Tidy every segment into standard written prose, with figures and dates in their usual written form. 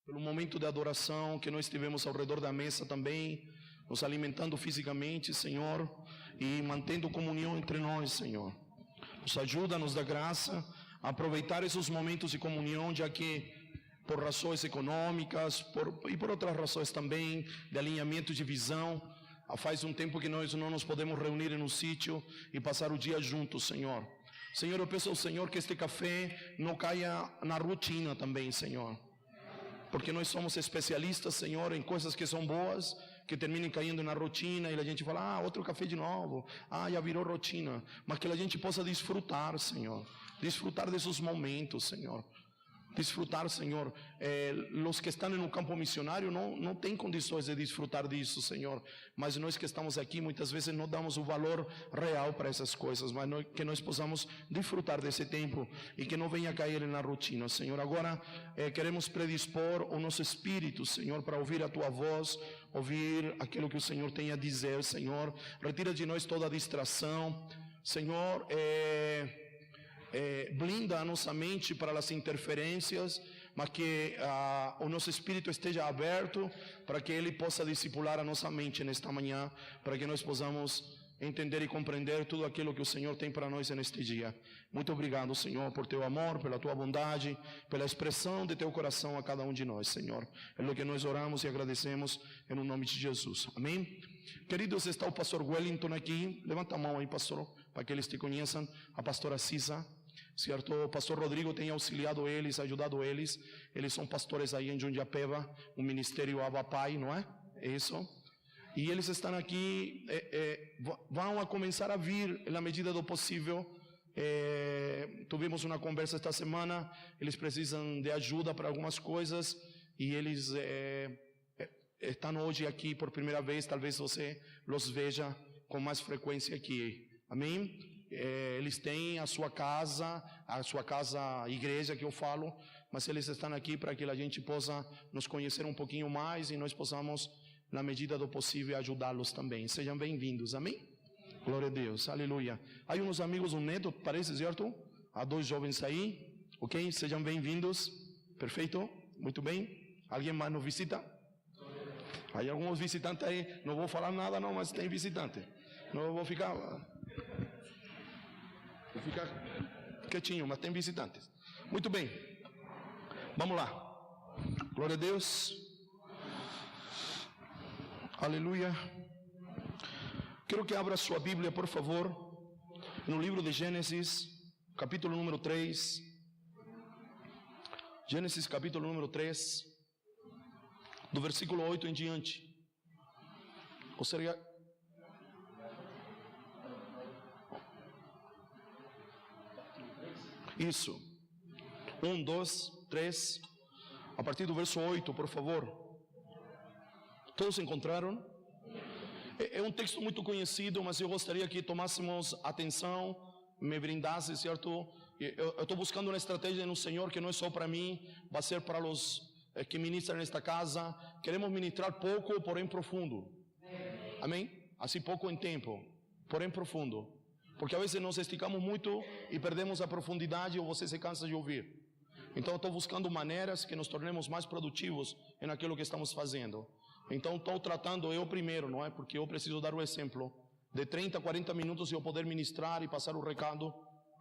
pelo momento de adoração que nós tivemos ao redor da mesa também, nos alimentando fisicamente, Senhor, e mantendo comunhão entre nós, Senhor. Nos ajuda, nos dá graça a aproveitar esses momentos de comunhão, já que por razões econômicas e por outras razões também, de alinhamento de visão, faz um tempo que nós não nos podemos reunir em um sítio e passar o dia juntos, Senhor. Senhor, eu peço ao Senhor que este café não caia na rotina também, Senhor. Porque nós somos especialistas, Senhor, em coisas que são boas, que terminem caindo na rotina, e a gente fala, outro café de novo, já virou rotina. Mas que a gente possa desfrutar, Senhor. Desfrutar desses momentos, Senhor. Desfrutar, Senhor. Os que estão no campo missionário não têm condições de desfrutar disso, Senhor. Mas nós que estamos aqui, muitas vezes não damos o valor real para essas coisas. Mas que nós possamos desfrutar desse tempo e que não venha cair na rotina, Senhor. Agora queremos predispor o nosso espírito, Senhor, para ouvir a Tua voz, ouvir aquilo que o Senhor tem a dizer, Senhor. Retira de nós toda a distração, Senhor. Blinda a nossa mente para as interferências, mas que o nosso espírito esteja aberto para que Ele possa discipular a nossa mente nesta manhã, para que nós possamos entender e compreender tudo aquilo que o Senhor tem para nós neste dia. Muito obrigado, Senhor, por Teu amor, pela Tua bondade, pela expressão de Teu coração a cada um de nós, Senhor. É o que nós oramos e agradecemos em nome de Jesus. Amém? Queridos, está o pastor Wellington aqui. Levanta a mão aí, pastor, para que eles te conheçam. A pastora Cisa, certo? O pastor Rodrigo tem auxiliado eles, ajudado eles. Eles são pastores aí em Jundiapeba, um ministério Avapai, não é? É isso. E eles estão aqui, vão a começar a vir na medida do possível. Tivemos uma conversa esta semana. Eles precisam de ajuda para algumas coisas e eles estão hoje aqui por primeira vez. Talvez você os veja com mais frequência aqui. Amém? Eles têm a sua casa igreja que eu falo, mas eles estão aqui para que a gente possa nos conhecer um pouquinho mais e nós possamos, na medida do possível, ajudá-los também. Sejam bem-vindos, amém? Glória a Deus, aleluia. Há uns amigos, um neto, parece, certo? Há 2 jovens aí, ok? Sejam bem-vindos, perfeito, muito bem. Alguém mais nos visita? Há alguns visitantes aí, não vou falar nada não, mas tem visitante. Não vou ficar quietinho, mas tem visitantes. Muito bem, vamos lá. Glória a Deus, aleluia. Quero que abra sua Bíblia, por favor, no livro de Gênesis, capítulo número 3. Gênesis, capítulo número 3, do versículo 8 em diante. Ou seja, isso. 1, 2, 3. A partir do verso 8, por favor. Todos encontraram? É um texto muito conhecido, mas eu gostaria que tomássemos atenção, me brindasse, certo? Eu estou buscando uma estratégia no Senhor que não é só para mim, vai ser para os que ministram nesta casa. Queremos ministrar pouco, porém profundo. Amém? Assim, pouco em tempo, porém profundo. Porque às vezes nós esticamos muito e perdemos a profundidade, ou você se cansa de ouvir. Então eu estou buscando maneiras que nos tornemos mais produtivos naquilo que estamos fazendo. Então estou tratando eu primeiro, não é? Porque eu preciso dar o exemplo de 30, 40 minutos eu poder ministrar e passar o recado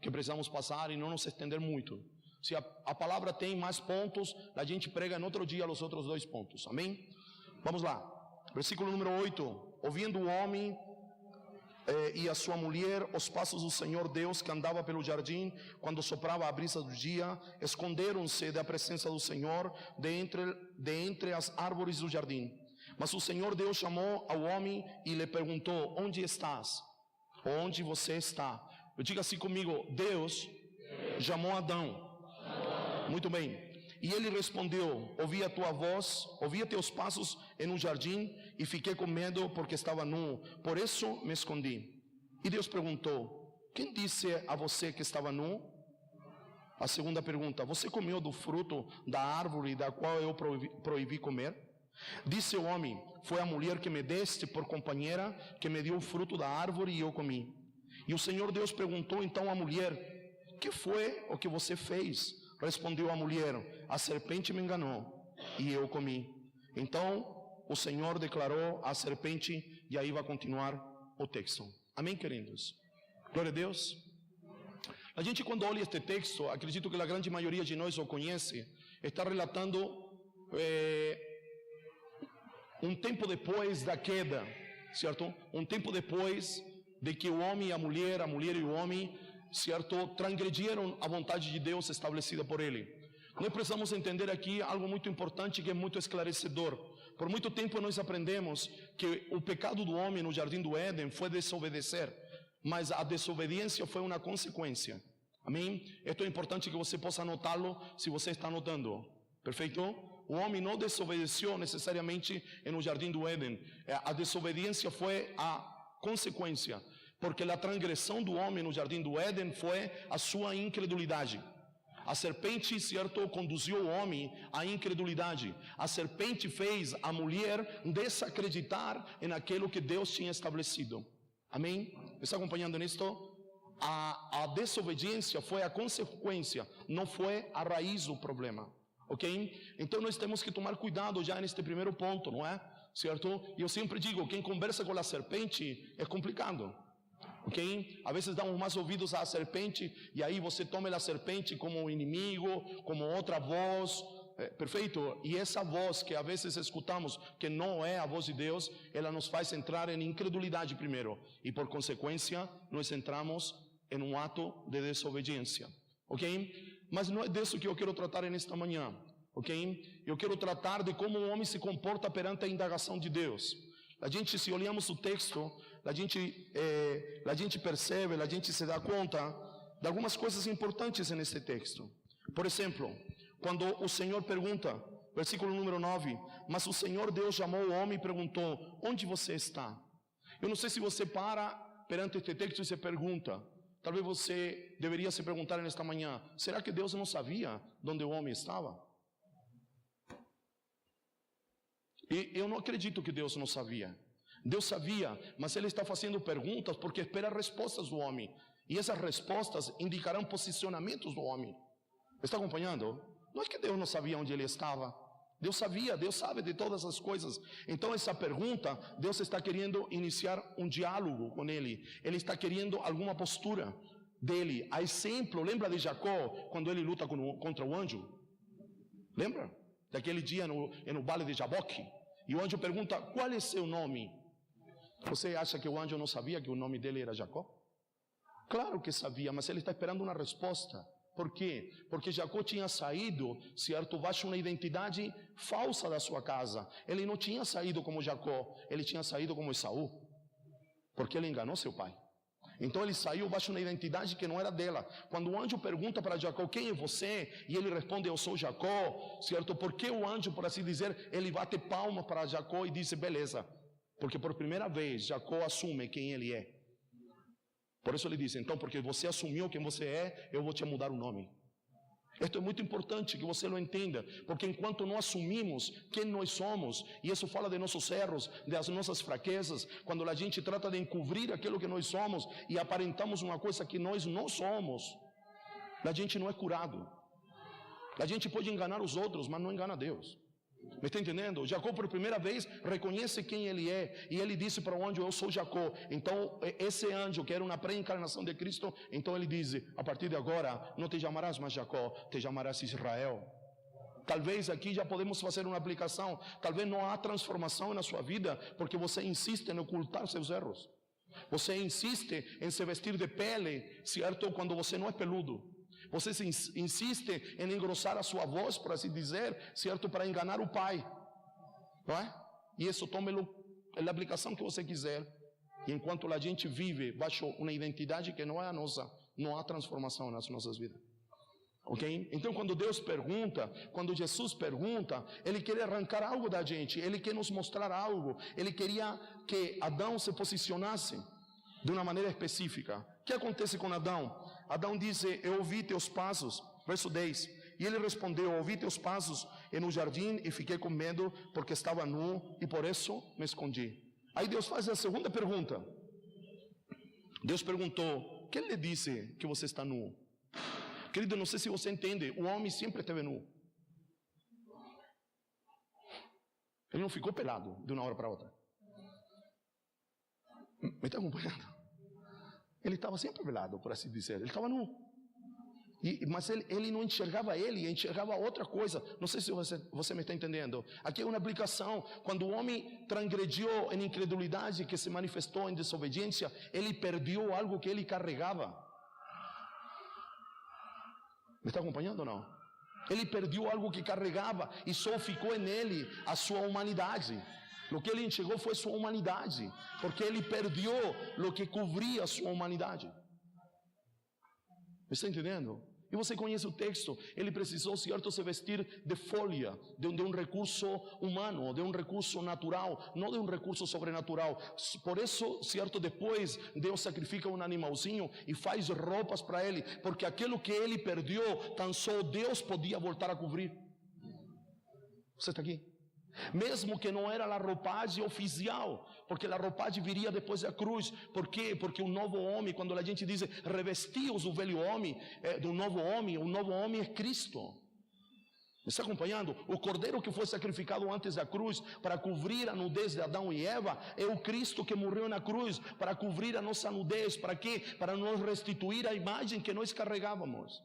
que precisamos passar e não nos estender muito. Se a palavra tem mais pontos, a gente prega no outro dia os outros 2 pontos. Amém? Vamos lá. Versículo número 8. Ouvindo o homem e a sua mulher os passos do Senhor Deus que andava pelo jardim quando soprava a brisa do dia, esconderam-se da presença do Senhor de entre as árvores do jardim. Mas o Senhor Deus chamou ao homem e lhe perguntou: onde estás? Onde você está? Diga assim comigo: Deus chamou Adão. Muito bem. E ele respondeu: ouvi a tua voz, ouvi teus passos em um jardim e fiquei com medo porque estava nu, por isso me escondi. E Deus perguntou: quem disse a você que estava nu? A segunda pergunta: você comeu do fruto da árvore da qual eu proibi comer? Disse o homem: foi a mulher que me deste por companheira que me deu o fruto da árvore e eu comi. E o Senhor Deus perguntou então à mulher: que foi o que você fez? Respondeu a mulher: a serpente me enganou e eu comi. Então o Senhor declarou à serpente, e aí vai continuar o texto. Amém, queridos? Glória a Deus. A gente, quando olha este texto, acredito que a grande maioria de nós o conhece, está relatando um tempo depois da queda, certo? Um tempo depois de que o homem e a mulher e o homem, certo, transgrediram a vontade de Deus estabelecida por Ele. Nós precisamos entender aqui algo muito importante, que é muito esclarecedor. Por muito tempo nós aprendemos que o pecado do homem no jardim do Éden foi desobedecer, mas a desobediência foi uma consequência. Amém? Isto é importante que você possa anotá-lo, se você está anotando. Perfeito? O homem não desobedeceu necessariamente no jardim do Éden. A desobediência foi a consequência, porque a transgressão do homem no jardim do Éden foi a sua incredulidade. A serpente, certo, conduziu o homem à incredulidade. A serpente fez a mulher desacreditar em aquilo que Deus tinha estabelecido. Amém? Está acompanhando nisto? A desobediência foi a consequência, não foi a raiz do problema. Ok? Então nós temos que tomar cuidado já neste primeiro ponto, não é? Certo? E eu sempre digo, quem conversa com a serpente é complicado. Ok? Às vezes damos mais ouvidos à serpente, e aí você toma a serpente como um inimigo, como outra voz, perfeito? E essa voz que às vezes escutamos, que não é a voz de Deus, ela nos faz entrar em incredulidade primeiro, e por consequência nós entramos em um ato de desobediência. Ok? Mas não é disso que eu quero tratar nesta manhã. Ok? Eu quero tratar de como o homem se comporta perante a indagação de Deus. A gente, se olhamos o texto, a gente percebe, a gente se dá conta de algumas coisas importantes nesse texto. Por exemplo, quando o Senhor pergunta, versículo número 9, mas o Senhor Deus chamou o homem e perguntou, onde você está? Eu não sei se você para perante este texto e se pergunta, talvez você deveria se perguntar nesta manhã, será que Deus não sabia onde o homem estava? E eu não acredito que Deus não sabia. Deus sabia, mas Ele está fazendo perguntas porque espera respostas do homem. E essas respostas indicarão posicionamentos do homem. Está acompanhando? Não é que Deus não sabia onde ele estava. Deus sabia, Deus sabe de todas as coisas. Então essa pergunta, Deus está querendo iniciar um diálogo com ele. Ele está querendo alguma postura dele. A exemplo, lembra de Jacó, quando ele luta contra o anjo? Lembra? Daquele dia no vale de Jaboque. E o anjo pergunta, qual é seu nome? Você acha que o anjo não sabia que o nome dele era Jacó? Claro que sabia, mas ele está esperando uma resposta. Por quê? Porque Jacó tinha saído, certo, baixo uma identidade falsa da sua casa. Ele não tinha saído como Jacó, ele tinha saído como Esaú. Porque ele enganou seu pai. Então ele saiu baixo uma identidade que não era dela. Quando o anjo pergunta para Jacó, quem é você? E ele responde, eu sou Jacó, certo? Porque o anjo, por assim dizer, ele bate palma para Jacó e diz, beleza. Porque por primeira vez Jacó assume quem ele é. Por isso ele diz, então, porque você assumiu quem você é, eu vou te mudar o nome. Isto é muito importante que você lo entenda, porque enquanto não assumimos quem nós somos, e isso fala de nossos erros, das nossas fraquezas, quando a gente trata de encobrir aquilo que nós somos e aparentamos uma coisa que nós não somos, a gente não é curado. A gente pode enganar os outros, mas não engana Deus. Me está entendendo? Jacó por primeira vez reconhece quem ele é, e ele disse para o anjo, eu sou Jacó. Então esse anjo, que era uma pré-encarnação de Cristo, então ele diz, a partir de agora não te chamarás mais Jacó, te chamarás Israel. Talvez aqui já podemos fazer uma aplicação. Talvez não há transformação na sua vida porque você insiste em ocultar seus erros. Você insiste em se vestir de pele, certo, quando você não é peludo. Você insiste em engrossar a sua voz, por assim dizer, certo, para enganar o pai, não é? E isso tome-lo na aplicação que você quiser. E enquanto a gente vive baixo uma identidade que não é a nossa, não há transformação nas nossas vidas. Ok? Então quando Deus pergunta, quando Jesus pergunta, Ele quer arrancar algo da gente, Ele quer nos mostrar algo. Ele queria que Adão se posicionasse de uma maneira específica. O que acontece com Adão? Adão diz, eu ouvi teus passos, verso 10, e ele respondeu, ouvi teus passos no jardim e fiquei com medo porque estava nu e por isso me escondi. Aí Deus faz a segunda pergunta. Deus perguntou, quem lhe disse que você está nu? Querido, não sei se você entende, o homem sempre esteve nu. Ele não ficou pelado de uma hora para outra. Me está acompanhando? Ele estava sempre pelado, por assim dizer. Ele estava nu. Mas ele não enxergava ele enxergava outra coisa. Não sei se você me está entendendo. Aqui é uma aplicação. Quando o homem transgrediu em incredulidade, que se manifestou em desobediência, ele perdeu algo que ele carregava. Me está acompanhando ou não? Ele perdeu algo que carregava e só ficou nele a sua humanidade. O que ele enxergou foi sua humanidade, porque ele perdeu o que cobria a sua humanidade. Está entendendo? E você conhece o texto. Ele precisou, certo, se vestir de folha, de um recurso humano, de um recurso natural, não de um recurso sobrenatural. Por isso, certo, depois Deus sacrifica um animalzinho e faz roupas para ele, porque aquilo que ele perdeu, tão só Deus podia voltar a cobrir. Você está aqui? Mesmo que não era a roupagem oficial, porque a roupagem viria depois da cruz. Por quê? Porque o novo homem, quando a gente diz revestiu-os o velho homem, do novo homem, o novo homem é Cristo. Me está acompanhando? O cordeiro que foi sacrificado antes da cruz para cobrir a nudez de Adão e Eva é o Cristo que morreu na cruz para cobrir a nossa nudez. Para quê? Para nos restituir a imagem que nós carregávamos.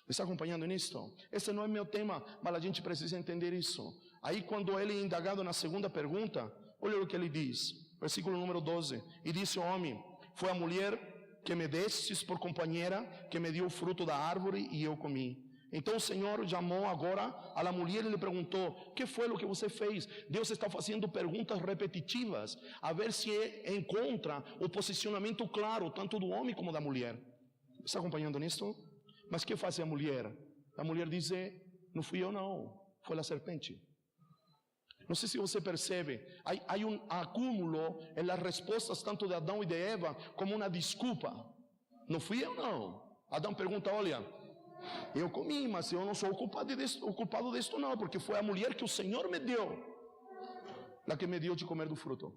Me está acompanhando nisso? Esse não é meu tema, mas a gente precisa entender isso. Aí quando ele é indagado na segunda pergunta, olha o que ele diz, versículo número 12, e disse o homem, foi a mulher que me destes por companheira, que me deu o fruto da árvore e eu comi. Então o Senhor chamou agora a mulher e lhe perguntou, que foi o que você fez? Deus está fazendo perguntas repetitivas, a ver se encontra o posicionamento claro, tanto do homem como da mulher. Está acompanhando nisso? Mas o que faz a mulher? A mulher diz, não fui eu não, foi a serpente. Não sei se você percebe, há um acúmulo nas respostas tanto de Adão e de Eva como uma desculpa. Não fui eu não. Adão pergunta, olha, eu comi, mas eu não sou o culpado disto não, porque foi a mulher que o Senhor me deu, a que me deu de comer do fruto.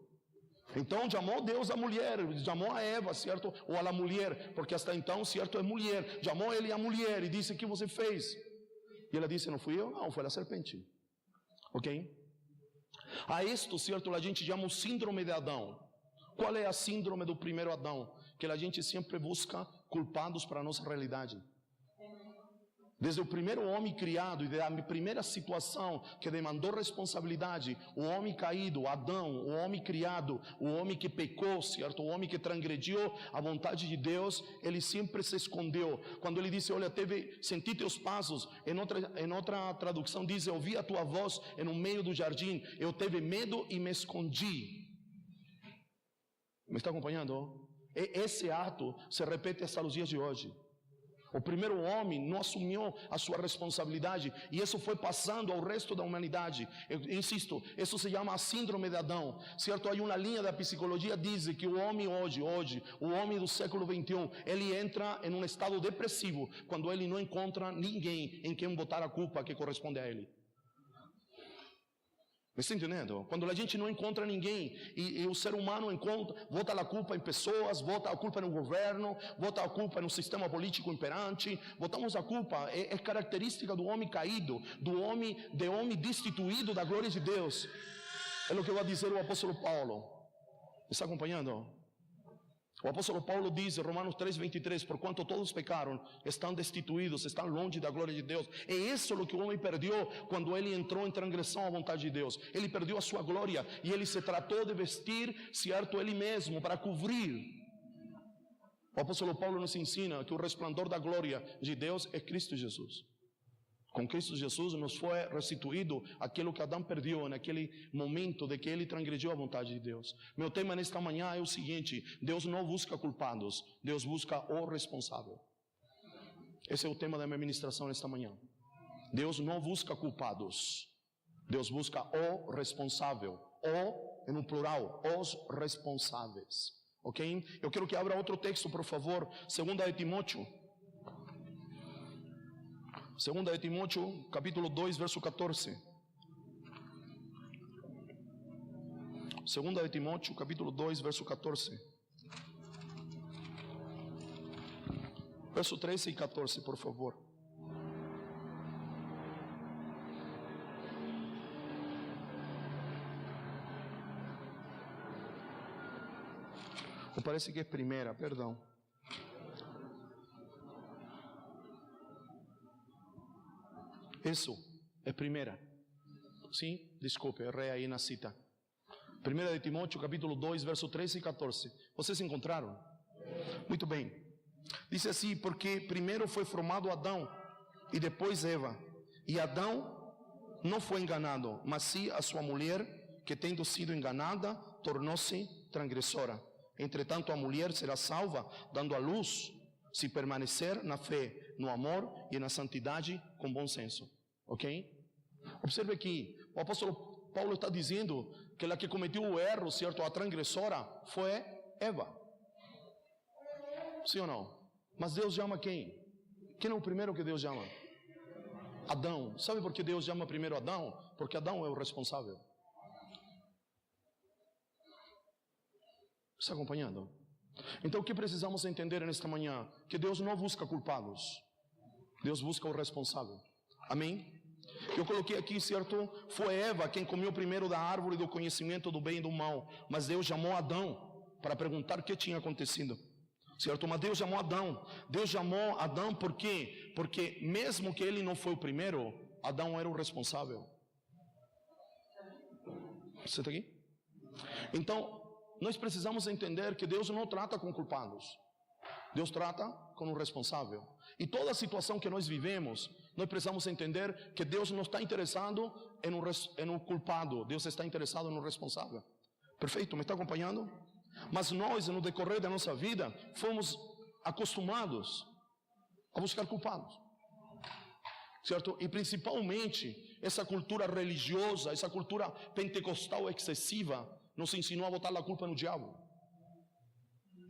Então chamou Deus a mulher, chamou a Eva, certo? Ou a mulher, porque hasta então, certo, é mulher. Chamou ele a mulher e disse, o que você fez? E ela disse, não fui eu não, foi a serpente. Ok? A isto, certo, a gente chama o síndrome de Adão. Qual é a síndrome do primeiro Adão? Que a gente sempre busca culpados para a nossa realidade. Desde o primeiro homem criado e da primeira situação que demandou responsabilidade, o homem caído, Adão, o homem criado, o homem que pecou, certo? O homem que transgrediu a vontade de Deus, ele sempre se escondeu. Quando ele disse, olha, senti teus passos, em outra tradução diz, ouvi a tua voz no meio do jardim, eu tive medo e me escondi. Me está acompanhando? E esse ato se repete até os dias de hoje. O primeiro homem não assumiu a sua responsabilidade e isso foi passando ao resto da humanidade. Eu insisto, isso se chama a síndrome de Adão, certo? Há uma linha da psicologia que diz que o homem hoje, o homem do século 21, ele entra em um estado depressivo quando ele não encontra ninguém em quem botar a culpa que corresponde a ele. Me está entendendo? Quando a gente não encontra ninguém e o ser humano bota a culpa em pessoas, bota a culpa no governo, bota a culpa no sistema político imperante, botamos a culpa, é característica do homem caído, do homem destituído da glória de Deus. É o que vai dizer o apóstolo Paulo. Está acompanhando? O apóstolo Paulo diz em Romanos 3:23, porquanto todos pecaram, estão destituídos, estão longe da glória de Deus. É isso o que o homem perdeu quando ele entrou em transgressão à vontade de Deus. Ele perdeu a sua glória e ele se tratou de vestir, certo, ele mesmo, para cobrir. O apóstolo Paulo nos ensina que o resplandor da glória de Deus é Cristo Jesus. Com Cristo Jesus nos foi restituído aquilo que Adão perdeu naquele momento de que ele transgrediu a vontade de Deus. Meu tema nesta manhã é o seguinte: Deus não busca culpados, Deus busca o responsável. Esse é o tema da minha ministração nesta manhã. Deus não busca culpados, Deus busca o responsável, o, no plural, os responsáveis. Ok? Eu quero que abra outro texto, por favor, 2 Timóteo. 2 Timóteo, capítulo 2, verso 14. 2 Timóteo, capítulo 2, verso 14. Verso 13 e 14, por favor. Me parece que é primeira, perdão. Isso, é primeira. Sim, desculpe, errei aí na cita. 1 de Timóteo, capítulo 2, verso 13 e 14. Vocês encontraram? Muito bem. Diz assim: porque primeiro foi formado Adão e depois Eva. E Adão não foi enganado, mas sim a sua mulher, que tendo sido enganada, tornou-se transgressora. Entretanto, a mulher será salva, dando à luz, se permanecer na fé, no amor e na santidade com bom senso. Ok? Observe aqui, o apóstolo Paulo está dizendo que a que cometeu o erro, certo, a transgressora, foi Eva. Sim ou não? Mas Deus chama quem? Quem é o primeiro que Deus chama? Adão. Sabe por que Deus chama primeiro Adão? Porque Adão é o responsável. Está acompanhando? Então o que precisamos entender nesta manhã? Que Deus não busca culpados. Deus busca o responsável. Amém? Eu coloquei aqui, certo? Foi Eva quem comeu primeiro da árvore do conhecimento do bem e do mal. Mas Deus chamou Adão para perguntar o que tinha acontecido. Certo? Mas Deus chamou Adão. Deus chamou Adão por quê? Porque mesmo que ele não foi o primeiro, Adão era o responsável. Você está aqui? Então, nós precisamos entender que Deus não trata com culpados. Deus trata com o responsável. E toda a situação que nós vivemos, nós precisamos entender que Deus não está interessado em um culpado. Deus está interessado no responsável. Perfeito? Me está acompanhando? Mas nós, no decorrer da nossa vida, fomos acostumados a buscar culpados. Certo? E principalmente, essa cultura religiosa, essa cultura pentecostal excessiva, nos ensinou a botar a culpa no diabo.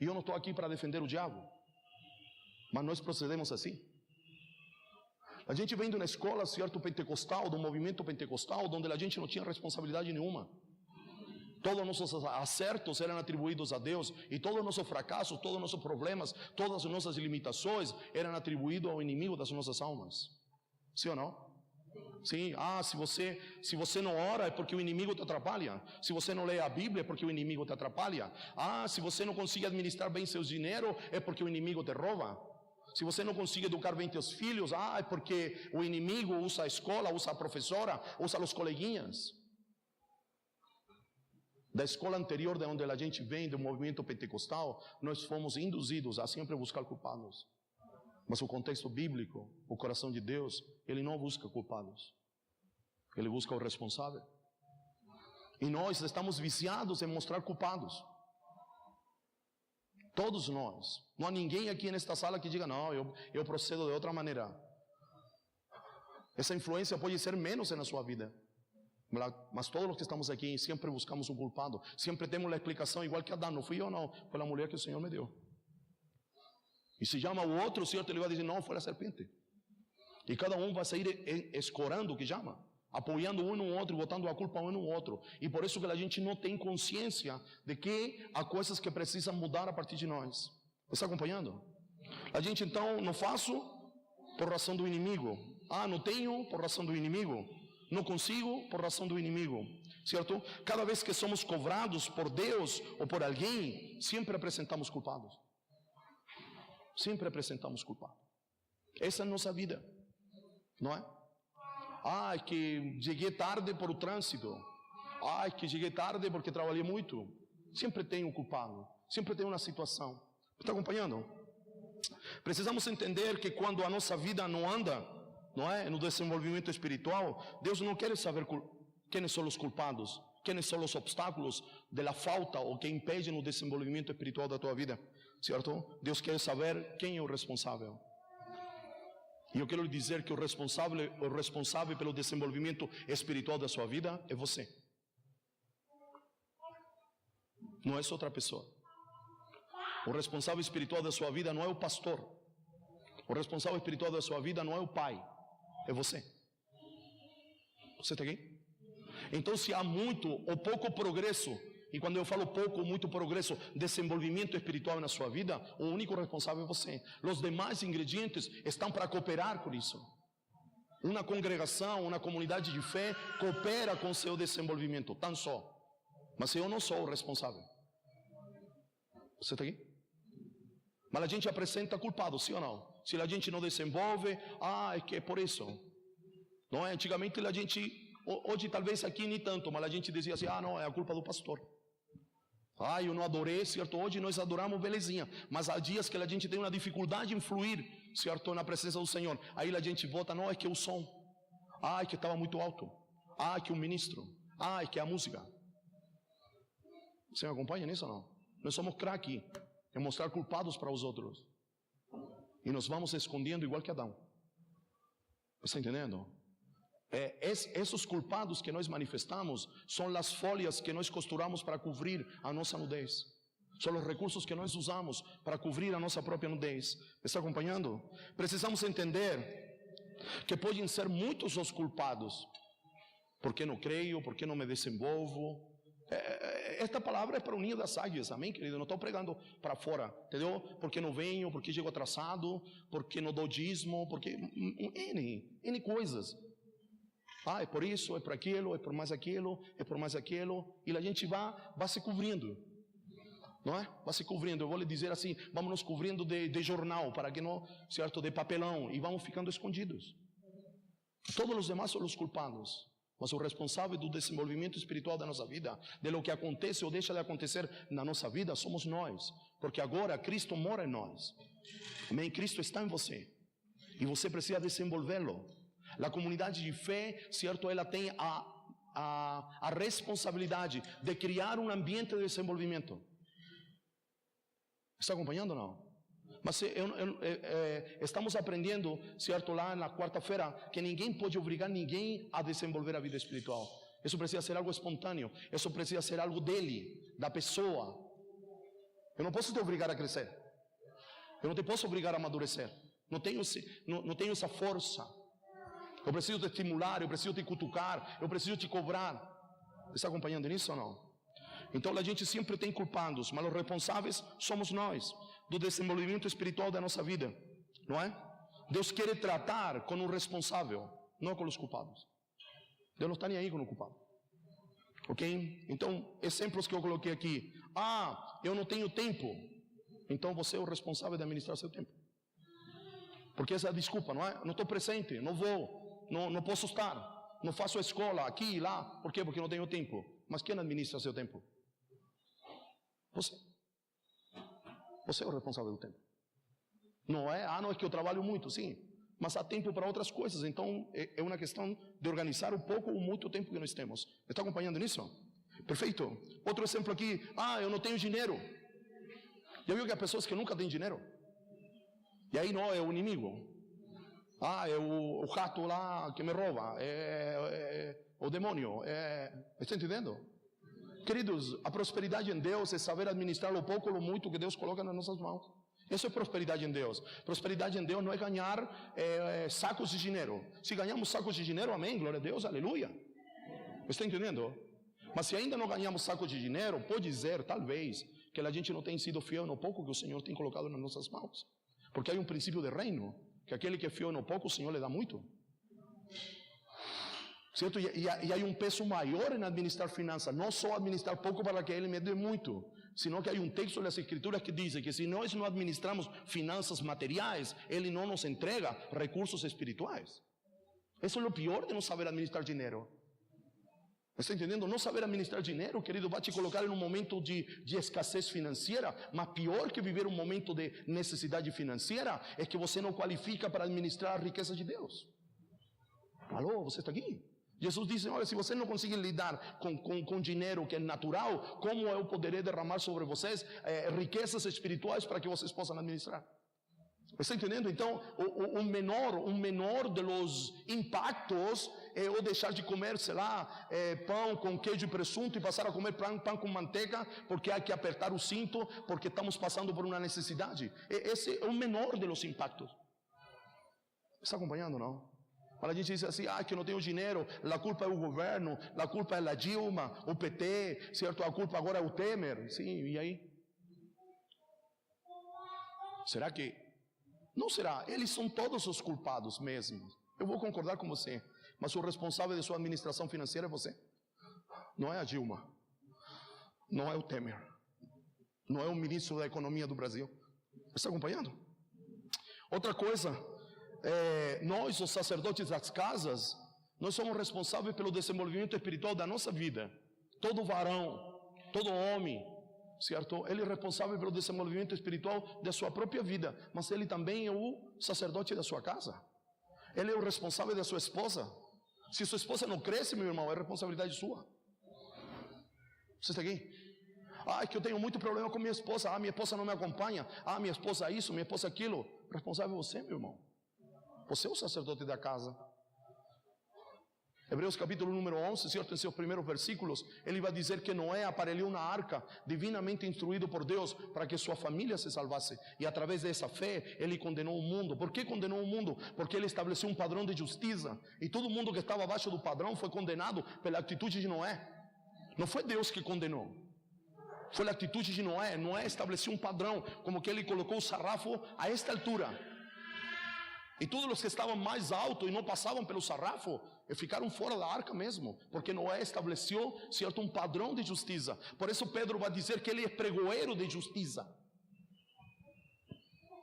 E eu não estou aqui para defender o diabo, mas nós procedemos assim. A gente vem de uma escola, certo, pentecostal, do movimento pentecostal, onde a gente não tinha responsabilidade nenhuma. Todos os nossos acertos eram atribuídos a Deus, e todos os nossos fracassos, todos os nossos problemas, todas as nossas limitações eram atribuídos ao inimigo das nossas almas. Sim ou não? Sim, se você não ora é porque o inimigo te atrapalha. Se você não lê a Bíblia é porque o inimigo te atrapalha. Se você não consegue administrar bem seu dinheiro é porque o inimigo te rouba. Se você não consegue educar bem teus filhos, é porque o inimigo usa a escola, usa a professora, usa os coleguinhas. Da escola anterior de onde a gente vem, do movimento pentecostal, nós fomos induzidos a sempre buscar culpados. Mas o contexto bíblico, o coração de Deus, Ele não busca culpados. Ele busca o responsável. E nós estamos viciados em mostrar culpados. Todos nós. Não há ninguém aqui nesta sala que diga, não, eu procedo de outra maneira. Essa influência pode ser menos na sua vida. Mas todos os que estamos aqui sempre buscamos um culpado. Sempre temos a explicação igual que Adão. Não fui eu não, foi a mulher que o Senhor me deu. E se chama o outro, o Senhor ele vai dizer, não, foi a serpente. E cada um vai sair escorando o que chama, apoiando um no outro, botando a culpa um no outro. E por isso que a gente não tem consciência de que há coisas que precisam mudar a partir de nós. Você está acompanhando? A gente então, não faço por razão do inimigo. Não tenho por razão do inimigo. Não consigo por razão do inimigo. Certo? Cada vez que somos cobrados por Deus ou por alguém, sempre apresentamos culpados. Sempre apresentamos culpado. Essa é a nossa vida, não é? É que cheguei tarde por o trânsito. É que cheguei tarde porque trabalhei muito. Sempre tem um culpado. Sempre tem uma situação. Está acompanhando? Precisamos entender que quando a nossa vida não anda, não é, no desenvolvimento espiritual, Deus não quer saber quem são os culpados, quem são os obstáculos da falta ou que impedem o desenvolvimento espiritual da tua vida. Certo? Deus quer saber quem é o responsável. E eu quero lhe dizer que o responsável pelo desenvolvimento espiritual da sua vida é você. Não é outra pessoa. O responsável espiritual da sua vida não é o pastor. O responsável espiritual da sua vida não é o pai. É você. Você está aqui? Então, se há muito ou pouco progresso, e quando eu falo pouco ou muito progresso, desenvolvimento espiritual na sua vida, o único responsável é você. Os demais ingredientes estão para cooperar com isso. Uma congregação, uma comunidade de fé coopera com o seu desenvolvimento, tão só. Mas eu não sou o responsável. Você está aqui? Mas a gente apresenta culpado, sim ou não? Se a gente não desenvolve, é que é por isso. Não é? Antigamente a gente, hoje talvez aqui nem tanto, mas a gente dizia assim, não, é a culpa do pastor. Eu não adorei, certo? Hoje nós adoramos, belezinha. Mas há dias que a gente tem uma dificuldade em fluir, certo? Na presença do Senhor. Aí a gente volta, não, é que o som. É que estava muito alto. É que o ministro. É que a música. Você me acompanha nisso ou não? Nós somos craque em mostrar culpados para os outros. E nós vamos escondendo igual que Adão. Você está entendendo? Esses culpados que nós manifestamos são as folhas que nós costuramos para cobrir a nossa nudez. São os recursos que nós usamos para cobrir a nossa própria nudez. Me está acompanhando? Precisamos entender que podem ser muitos os culpados. Por que não creio? Por que não me desenvolvo? Esta palavra é para o ninho das águias, amém, querido? Não estou pregando para fora, entendeu? Porque não venho, porque chego atrasado, porque não dou dízimo, porque N coisas. É por isso, é por aquilo, é por mais aquilo, é por mais aquilo. E a gente vai se cobrindo, não é? Vai se cobrindo. Eu vou lhe dizer assim, vamos nos cobrindo de jornal, para que não, certo, de papelão, e vamos ficando escondidos. Todos os demais são os culpados. Mas o responsável do desenvolvimento espiritual da nossa vida, de lo que acontece ou deixa de acontecer na nossa vida, somos nós. Porque agora Cristo mora em nós. Amém? Cristo está em você. E você precisa desenvolvê-lo. A comunidade de fé, certo, ela tem a responsabilidade de criar um ambiente de desenvolvimento. Está acompanhando ou não? Mas estamos aprendendo, certo, lá na quarta-feira, que ninguém pode obrigar ninguém a desenvolver a vida espiritual. Isso precisa ser algo espontâneo. Isso precisa ser algo dele, da pessoa. Eu não posso te obrigar a crescer. Eu não te posso obrigar a amadurecer. Não tenho essa força. Eu preciso te estimular, eu preciso te cutucar, eu preciso te cobrar. Está acompanhando nisso ou não? Então a gente sempre tem culpados, mas os responsáveis somos nós, do desenvolvimento espiritual da nossa vida, não é? Deus quer tratar com o responsável, não com os culpados. Deus não está nem aí com o culpado. Ok? Então, exemplos que eu coloquei aqui. Eu não tenho tempo. Então você é o responsável de administrar seu tempo. Porque essa é a desculpa, não é? Não estou presente, não vou. Não posso estar, não faço a escola aqui e lá. Por quê? Porque não tenho tempo. Mas quem administra seu tempo? Você. Você é o responsável do tempo. Não é? Não é que eu trabalho muito, sim. Mas há tempo para outras coisas. Então é uma questão de organizar um pouco ou muito tempo que nós temos. Está acompanhando nisso? Perfeito. Outro exemplo aqui. Eu não tenho dinheiro. Já viu que há pessoas que nunca têm dinheiro? E aí não, é o inimigo. É o rato lá que me rouba, é o demônio. Está entendendo? Queridos, a prosperidade em Deus é saber administrar o pouco ou o muito que Deus coloca nas nossas mãos. Isso é prosperidade em Deus. Prosperidade em Deus não é ganhar sacos de dinheiro. Se ganhamos sacos de dinheiro, amém, glória a Deus, aleluia. Está entendendo? Mas se ainda não ganhamos sacos de dinheiro, pode dizer, talvez, que a gente não tem sido fiel no pouco que o Senhor tem colocado nas nossas mãos. Porque há um princípio de reino, que aquele que é fiel no pouco, o Senhor lhe dá muito. Certo? E há um peso maior em administrar finanças, não só administrar pouco para que Ele me dê muito, senão que há um texto das Escrituras que diz que se nós não administramos finanças materiais, Ele não nos entrega recursos espirituais. Isso é o pior de não saber administrar dinheiro. Está entendendo? Não saber administrar dinheiro, querido, vai te colocar em um momento de escassez financeira, mas pior que viver um momento de necessidade financeira é que você não qualifica para administrar a riqueza de Deus. Alô, você está aqui? Jesus disse, olha, se você não conseguir lidar com dinheiro que é natural, como eu poderei derramar sobre vocês riquezas espirituais para que vocês possam administrar? Está entendendo? Então, o menor dos impactos é o deixar de comer, sei lá, pão com queijo e presunto e passar a comer pão com manteiga, porque há que apertar o cinto, porque estamos passando por uma necessidade. Esse é o menor dos impactos. Está acompanhando, não? Quando a gente diz assim, que eu não tenho dinheiro, a culpa é o governo, a culpa é a Dilma, o PT, certo? A culpa agora é o Temer. Sim, e aí? Será que... Não será, eles são todos os culpados mesmo. Eu vou concordar com você, mas o responsável de sua administração financeira é você. Não é a Dilma, não é o Temer, não é o ministro da economia do Brasil. Está acompanhando? Outra coisa, nós, os sacerdotes das casas, nós somos responsáveis pelo desenvolvimento espiritual da nossa vida. Todo varão, todo homem, certo? Ele é responsável pelo desenvolvimento espiritual da sua própria vida, mas ele também é o sacerdote da sua casa. Ele é o responsável da sua esposa. Se sua esposa não cresce, meu irmão, é responsabilidade sua. Você está aqui? Ah, é que eu tenho muito problema com minha esposa. Ah, minha esposa não me acompanha. Ah, minha esposa isso, minha esposa aquilo. Responsável é você, meu irmão. Você é o sacerdote da casa. Hebreus capítulo número 11, certo, em seus primeiros versículos, ele vai dizer que Noé aparelhou na arca, divinamente instruído por Deus, para que sua família se salvasse. E através dessa fé, ele condenou o mundo. Por que condenou o mundo? Porque ele estabeleceu um padrão de justiça. E todo mundo que estava abaixo do padrão foi condenado pela atitude de Noé. Não foi Deus que condenou. Foi a atitude de Noé. Noé estabeleceu um padrão, como que ele colocou o sarrafo a esta altura. E todos os que estavam mais altos e não passavam pelo sarrafo, ficaram fora da arca mesmo, porque Noé estabeleceu, certo, um padrão de justiça. Por isso Pedro vai dizer que ele é pregoeiro de justiça.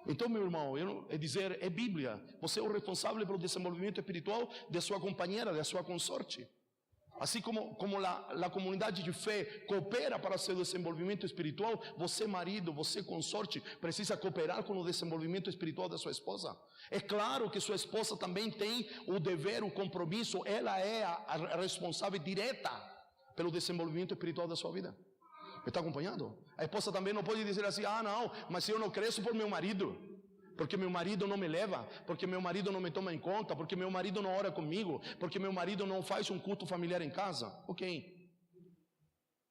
Então, meu irmão, é dizer, é Bíblia. Você é o responsável pelo desenvolvimento espiritual de sua companheira, de sua consorte. Assim como a comunidade de fé coopera para seu desenvolvimento espiritual, você marido, você consorte, precisa cooperar com o desenvolvimento espiritual da sua esposa. É claro que sua esposa também tem o dever, o compromisso, ela é a responsável direta pelo desenvolvimento espiritual da sua vida. Me está acompanhando? A esposa também não pode dizer assim, ah não, mas eu não cresço por meu marido. Porque meu marido não me leva, porque meu marido não me toma em conta, porque meu marido não ora comigo, porque meu marido não faz um culto familiar em casa. Ok.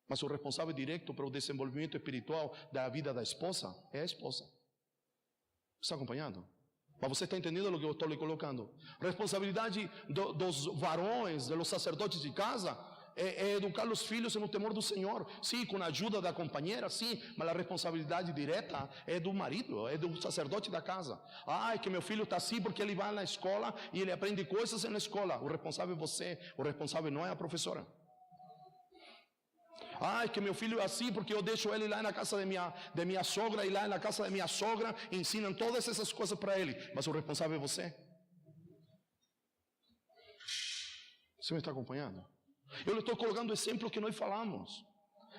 Mas o responsável direto para o desenvolvimento espiritual da vida da esposa é a esposa. Está acompanhando? Mas você está entendendo o que eu estou lhe colocando? Responsabilidade dos varões, dos sacerdotes de casa, é educar os filhos no temor do Senhor. Sim, com a ajuda da companheira, sim, mas a responsabilidade direta é do marido, é do sacerdote da casa. Ah, é que meu filho está assim porque ele vai na escola e ele aprende coisas na escola. O responsável é você, o responsável não é a professora. Ah, é que meu filho é assim porque eu deixo ele lá na casa de minha sogra, e lá na casa de minha sogra ensinam todas essas coisas para ele. Mas o responsável é você. Você me está acompanhando? Eu lhe estou colocando o exemplo que nós falamos.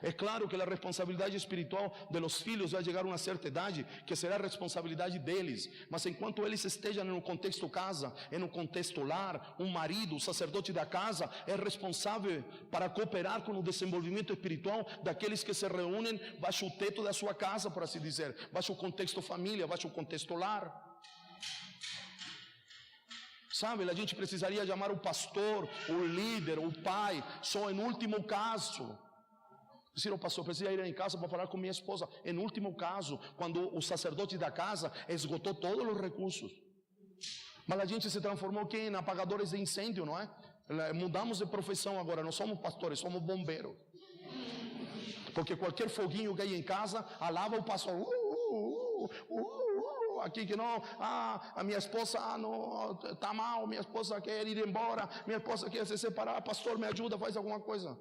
É claro que a responsabilidade espiritual de los filhos vai chegar a uma certa idade, que será a responsabilidade deles. Mas enquanto eles estejam no contexto casa, no contexto lar, um marido, o sacerdote da casa, é responsável para cooperar com o desenvolvimento espiritual daqueles que se reúnem baixo o teto da sua casa, por assim dizer, baixo o contexto família, baixo o contexto lar. Sabe, a gente precisaria chamar o pastor, o líder, o pai, só em último caso. Dizer ao pastor, precisa ir em casa para falar com minha esposa. Em último caso, quando o sacerdote da casa esgotou todos os recursos. Mas a gente se transformou aqui em apagadores de incêndio, não é? Mudamos de profissão agora, não somos pastores, somos bombeiros. Porque qualquer foguinho que hay em casa, alava o pastor. Aqui que não, a minha esposa não está mal, minha esposa quer ir embora, minha esposa quer se separar, pastor me ajuda, faz alguma coisa.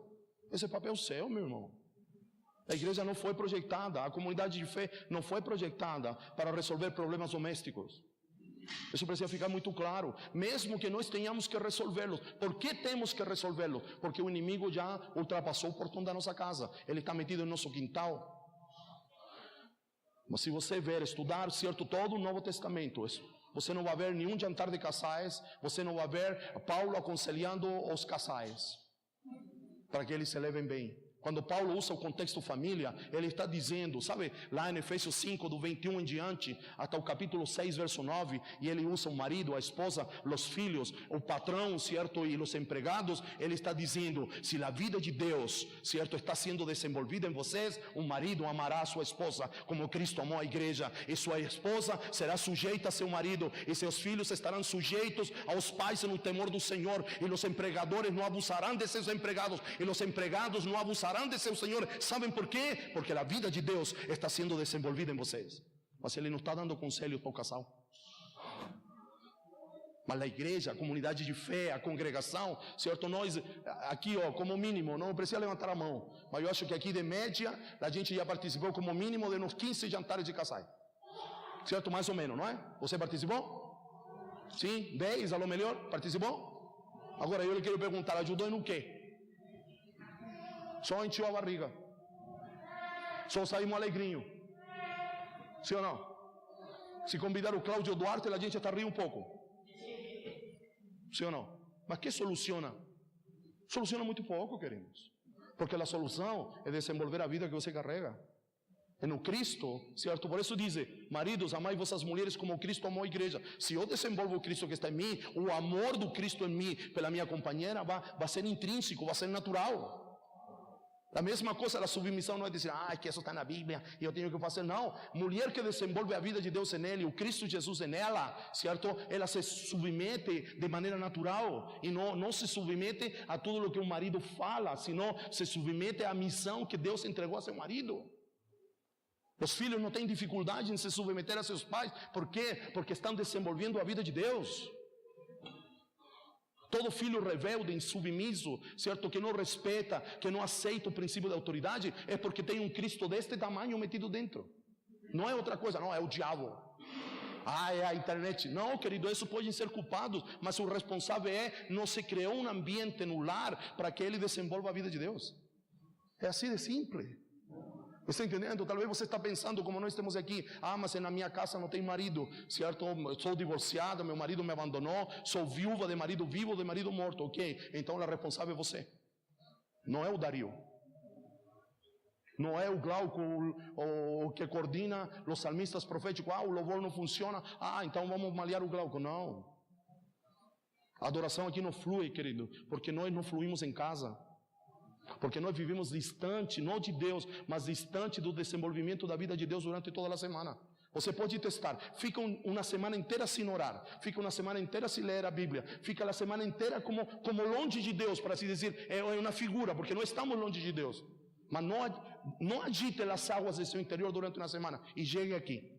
Esse é papel seu, meu irmão. A igreja não foi projetada, a comunidade de fé não foi projetada para resolver problemas domésticos. Isso precisa ficar muito claro, mesmo que nós tenhamos que resolvê-los. Por que temos que resolvê-los? Porque o inimigo já ultrapassou o portão da nossa casa, ele está metido no nosso quintal. Mas se você ver, estudar, certo, todo o Novo Testamento, você não vai ver nenhum jantar de casais, você não vai ver Paulo aconselhando os casais, para que eles se levem bem. Quando Paulo usa o contexto família, ele está dizendo, sabe, lá em Efésios 5, do 21 em diante, até o capítulo 6, verso 9, e ele usa o marido, a esposa, os filhos, o patrão, certo, e os empregados, ele está dizendo, se a vida de Deus, certo, está sendo desenvolvida em vocês, o marido amará a sua esposa, como Cristo amou a igreja, e sua esposa será sujeita a seu marido, e seus filhos estarão sujeitos aos pais no temor do Senhor, e os empregadores não abusarão de seus empregados, e os empregados não abusarão de seu Senhor. ¿Saben por quê? Porque a vida de Deus está sendo desenvolvida em vocês. Mas ele não está dando conselhos para o casal. Mas a igreja, a comunidade de fé, a congregação, certo? Nós, aqui, como mínimo, não precisa levantar a mão, mas eu acho que aqui de média, a gente já participou como mínimo de uns 15 jantares de casais, certo? Mais ou menos, não é? Você participou? Sim? 10, a lo melhor? Participou? Agora eu lhe quero perguntar, ajudou em quê? Só encheu a barriga, só saímos alegrinho, sim ou não? Se convidar o Cláudio Duarte, a gente até ri um pouco. Sim ou não? Mas que soluciona? Soluciona muito pouco, queridos. Porque a solução é desenvolver a vida que você carrega. É no Cristo, certo? Por isso diz, maridos, amai vossas mulheres como Cristo amou a igreja. Se eu desenvolvo o Cristo que está em mim, o amor do Cristo em mim pela minha companheira vai ser intrínseco, vai ser natural. A mesma coisa, a submissão não é dizer, que isso está na Bíblia e eu tenho que fazer. Não, mulher que desenvolve a vida de Deus nele, o Cristo Jesus nela, certo? Ela se submete de maneira natural e não se submete a tudo o que o marido fala, senão se submete à missão que Deus entregou a seu marido. Os filhos não têm dificuldade em se submeter a seus pais, por quê? Porque estão desenvolvendo a vida de Deus. Todo filho rebelde, insubmisso, certo? Que não respeita, que não aceita o princípio da autoridade, é porque tem um Cristo deste tamanho metido dentro. Não é outra coisa, não, é o diabo. É a internet. Não, querido, isso podem ser culpados, mas o responsável não se criou um ambiente no lar para que ele desenvolva a vida de Deus. É assim de simples. Você está entendendo? Talvez você está pensando como nós temos aqui, mas na minha casa não tem marido, certo? Sou divorciada, meu marido me abandonou, sou viúva de marido vivo, de marido morto, ok? Então a responsável é você. Não é o Dario. Não é o Glauco, o que coordena os salmistas proféticos. O louvor não funciona, então vamos malhar o Glauco. Não. A adoração aqui não flui, querido, porque nós não fluímos em casa. Porque nós vivemos distante, não de Deus, mas distante do desenvolvimento da vida de Deus durante toda a semana. Você pode testar, fica uma semana inteira sem orar, fica uma semana inteira sem ler a Bíblia, fica a semana inteira como longe de Deus, para assim dizer, é uma figura, porque não estamos longe de Deus. Mas não agite as águas do seu interior durante uma semana e chegue aqui.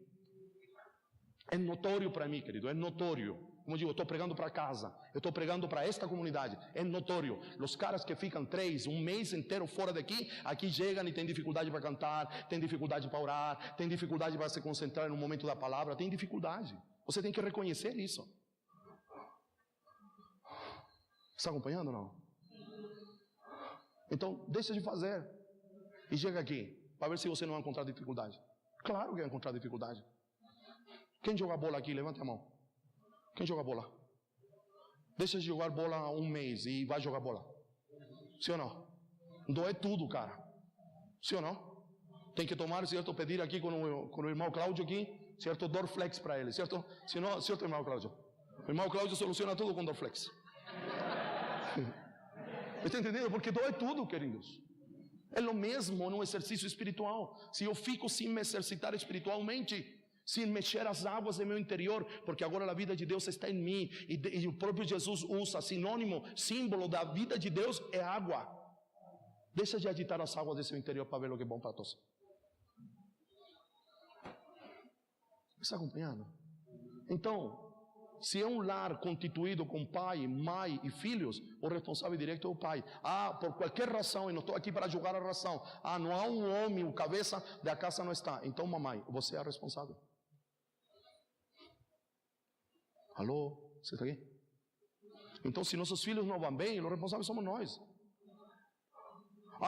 É notório para mim, querido, é notório. Como eu digo, eu estou pregando para casa, eu estou pregando para esta comunidade, é notório. Os caras que ficam 3, um mês inteiro fora daqui, aqui chegam e têm dificuldade para cantar, têm dificuldade para orar, têm dificuldade para se concentrar no momento da palavra, tem dificuldade. Você tem que reconhecer isso. Está acompanhando ou não? Então, deixa de fazer e chega aqui, para ver se você não vai encontrar dificuldade. Claro que vai encontrar dificuldade. Quem joga bola aqui? Levante a mão. Quem joga bola? Deixa de jogar bola um mês e vai jogar bola. Sim ou não? Dói tudo, cara. Sim ou não? Tem que tomar, certo? Pedir aqui com o irmão Cláudio aqui, certo? Dorflex para ele, certo? Se não, certo, irmão Cláudio? O irmão Cláudio soluciona tudo com Dorflex. Está entendendo? Porque dói tudo, queridos. É o mesmo no exercício espiritual. Se eu fico sem me exercitar espiritualmente, sem mexer as águas do meu interior, porque agora a vida de Deus está em mim, e o próprio Jesus usa sinônimo, símbolo da vida de Deus é água. Deixa de agitar as águas do seu interior para ver o que é bom para todos. Está acompanhando? Então, se é um lar constituído com pai, mãe e filhos, o responsável direto é o pai. Por qualquer razão, e não estou aqui para julgar a razão, não há um homem, o cabeça da casa não está. Então, mamãe, você é a responsável. Alô, você está aqui? Então, se nossos filhos não vão bem, os responsáveis somos nós.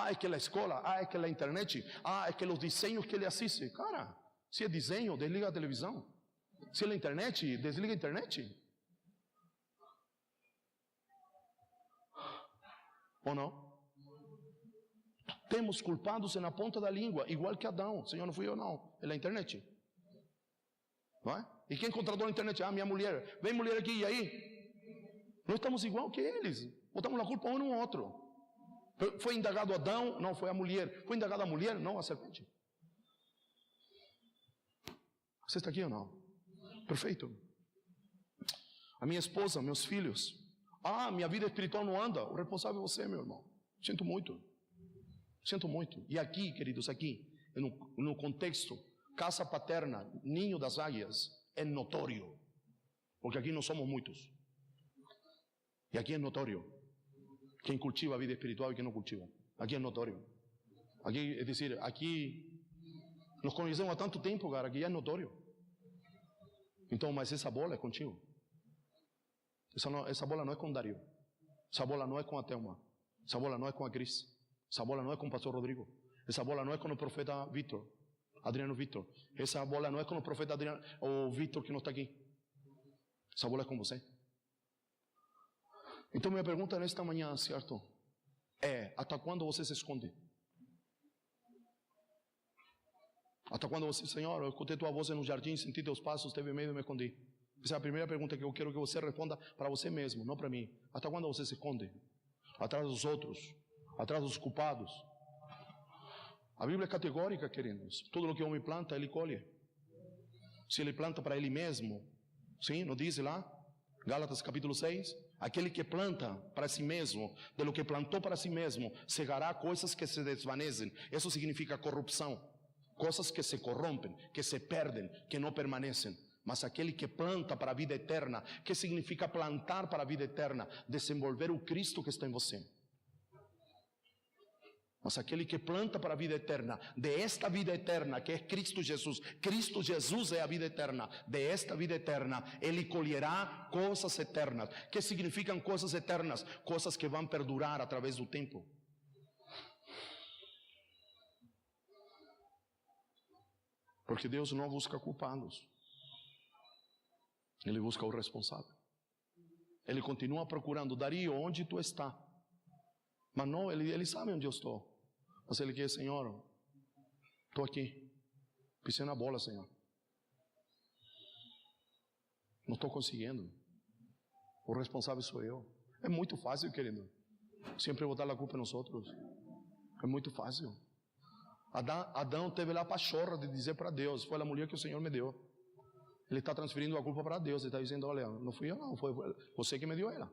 É que a escola, é que a internet, é que os desenhos que ele assiste. Cara, se é desenho, desliga a televisão. Se é a internet, desliga a internet. Ou não? Temos culpados na ponta da língua, igual que Adão. Senhor, não fui eu não, é a internet. Não é? E quem contratou a internet? Minha mulher. Vem mulher aqui, e aí? Nós estamos igual que eles. Botamos a culpa um no outro. Foi indagado Adão? Não, foi a mulher. Foi indagada a mulher? Não, a serpente. Você está aqui ou não? Perfeito. A minha esposa, meus filhos. Minha vida espiritual não anda. O responsável é você, meu irmão. Sinto muito. Sinto muito. E aqui, queridos, aqui, no contexto, casa paterna, ninho das águias, é notório. Porque aqui não somos muitos. E aqui é notório quem cultiva a vida espiritual e quem não cultiva. Aqui é notório. Aqui, é dizer, aqui nos conhecemos há tanto tempo, cara, que é notório. Então, mas essa bola é contigo. Essa bola não é com Dario. Essa bola não é com a Thelma. Essa bola não é com a Cris. Essa bola não é com o pastor Rodrigo. Essa bola não é com o profeta Vitor, Adriano Vitor. Essa bola não é com o profeta Adriano, ou Vitor que não está aqui. Essa bola é com você. Então minha pergunta nesta manhã, certo? É, até quando você se esconde? Até quando você, Senhor, eu escutei tua voz no jardim, senti teus passos, teve medo e me escondi. Essa é a primeira pergunta que eu quero que você responda para você mesmo, não para mim. Até quando você se esconde? Atrás dos outros, atrás dos culpados. A Bíblia é categórica, queridos. Tudo o que o homem planta, ele colhe. Se ele planta para ele mesmo, sim, não diz lá? Gálatas capítulo 6. Aquele que planta para si mesmo, de lo que plantou para si mesmo, cegará coisas que se desvanecem. Isso significa corrupção. Coisas que se corrompem, que se perdem, que não permanecem. Mas aquele que planta para a vida eterna, que significa plantar para a vida eterna? Desenvolver o Cristo que está em você. Mas aquele que planta para a vida eterna, de esta vida eterna que é Cristo Jesus é a vida eterna, de esta vida eterna, ele colherá coisas eternas. Que significam coisas eternas? Coisas que vão perdurar através do tempo. Porque Deus não busca culpados, Ele busca o responsável. Ele continua procurando, Dario, onde tu está? Mas não, ele sabe onde eu estou. Mas ele quer, Senhor, estou aqui, pisei na bola, Senhor. Não estou conseguindo. O responsável sou eu. É muito fácil, querido. Sempre botar a culpa nos outros. É muito fácil. Adão teve lá a pachorra de dizer para Deus, foi a mulher que o Senhor me deu. Ele está transferindo a culpa para Deus. Ele está dizendo, olha, não fui eu não, foi você que me deu ela.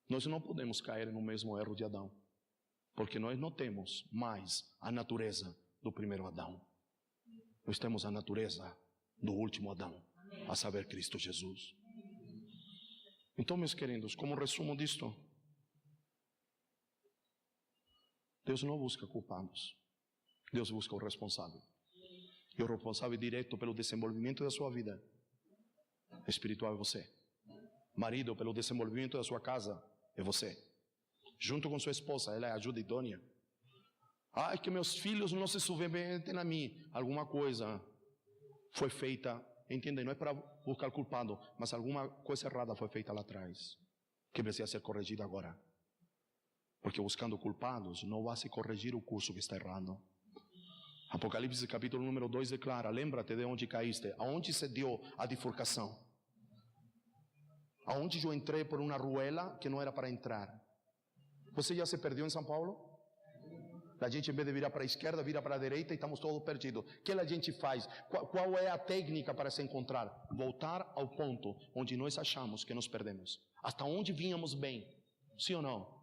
Nós não podemos cair no mesmo erro de Adão, porque nós não temos mais a natureza do primeiro Adão. Nós temos a natureza do último Adão, a saber, Cristo Jesus. Então, meus queridos, como resumo disto, Deus não busca culpados, Deus busca o responsável. E o responsável direto pelo desenvolvimento da sua vida espiritual é você. Marido, pelo desenvolvimento da sua casa, é você. Junto com sua esposa, ela é a ajuda idônea. É que meus filhos não se submetem a mim. Alguma coisa foi feita, entendem? Não é para buscar culpado, mas alguma coisa errada foi feita lá atrás, que precisa ser corrigida agora. Porque buscando culpados, não vai se corrigir o curso que está errado. Apocalipse capítulo número 2 declara, lembra-te de onde caíste, aonde se deu a bifurcação. Aonde eu entrei por uma ruela que não era para entrar. Você já se perdeu em São Paulo? A gente, em vez de virar para a esquerda, vira para a direita e estamos todos perdidos. O que a gente faz? Qual é a técnica para se encontrar? Voltar ao ponto onde nós achamos que nos perdemos. Hasta onde vínhamos bem. Sim ou não?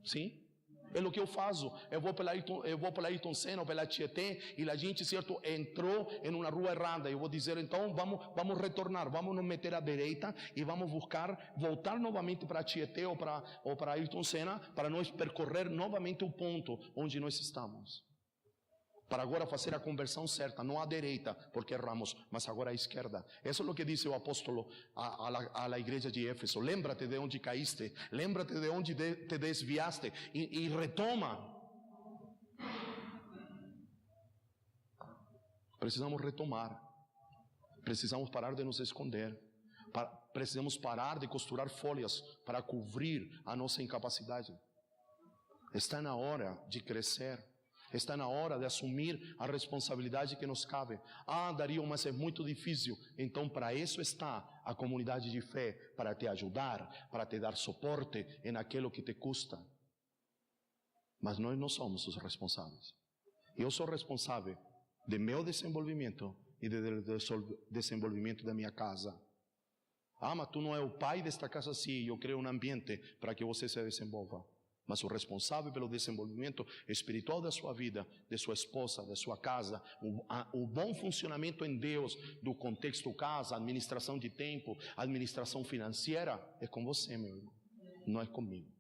Sim? É o que eu faço. Eu vou pela Ayrton Senna ou pela Tietê e a gente, certo, entrou em uma rua errada. Eu vou dizer, então, vamos retornar, vamos nos meter à direita e vamos buscar voltar novamente para Tietê ou para Ayrton Senna para nós percorrer novamente o ponto onde nós estamos. Para agora fazer a conversão certa, não à direita, porque erramos, mas agora à esquerda. Isso é o que diz o apóstolo à igreja de Éfeso. Lembra-te de onde caíste, lembra-te de onde te desviaste e retoma. Precisamos retomar, precisamos parar de nos esconder, precisamos parar de costurar folhas para cobrir a nossa incapacidade. Está na hora de crescer. Está na hora de assumir a responsabilidade que nos cabe. Dario, mas é muito difícil. Então, para isso está a comunidade de fé, para te ajudar, para te dar suporte em aquilo que te custa. Mas nós não somos os responsáveis. Eu sou responsável de meu desenvolvimento e do desenvolvimento da minha casa. Mas tu não é o pai desta casa? Sim, eu creo um ambiente para que você se desenvolva. Mas o responsável pelo desenvolvimento espiritual da sua vida, de sua esposa, de sua casa, o bom funcionamento em Deus, do contexto casa, administração de tempo, administração financeira, é com você, meu irmão, não é comigo.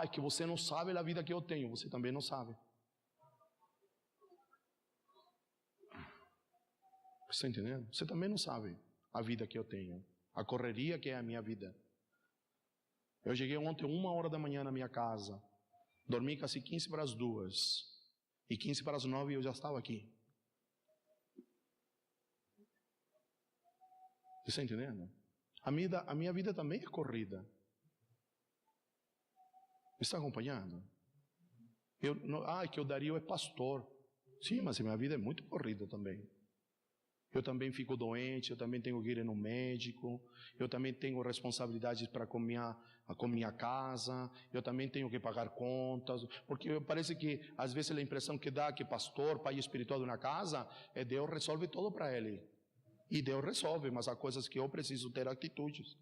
É que você não sabe a vida que eu tenho, você também não sabe. Você está entendendo? Você também não sabe a vida que eu tenho, a correria que é a minha vida. Eu cheguei ontem 1h da manhã na minha casa, dormi quase 15 para as 2, e 15 para as 9 eu já estava aqui. Você está entendendo? A minha vida também é corrida. Está acompanhando? Que o Dario é pastor. Sim, mas a minha vida é muito corrida também. Eu também fico doente, eu também tenho que ir no médico, eu também tenho responsabilidades para com minha casa, eu também tenho que pagar contas, porque parece que às vezes a impressão que dá que pastor, pai espiritual de uma casa, Deus resolve tudo para ele. E Deus resolve, mas há coisas que eu preciso ter atitudes.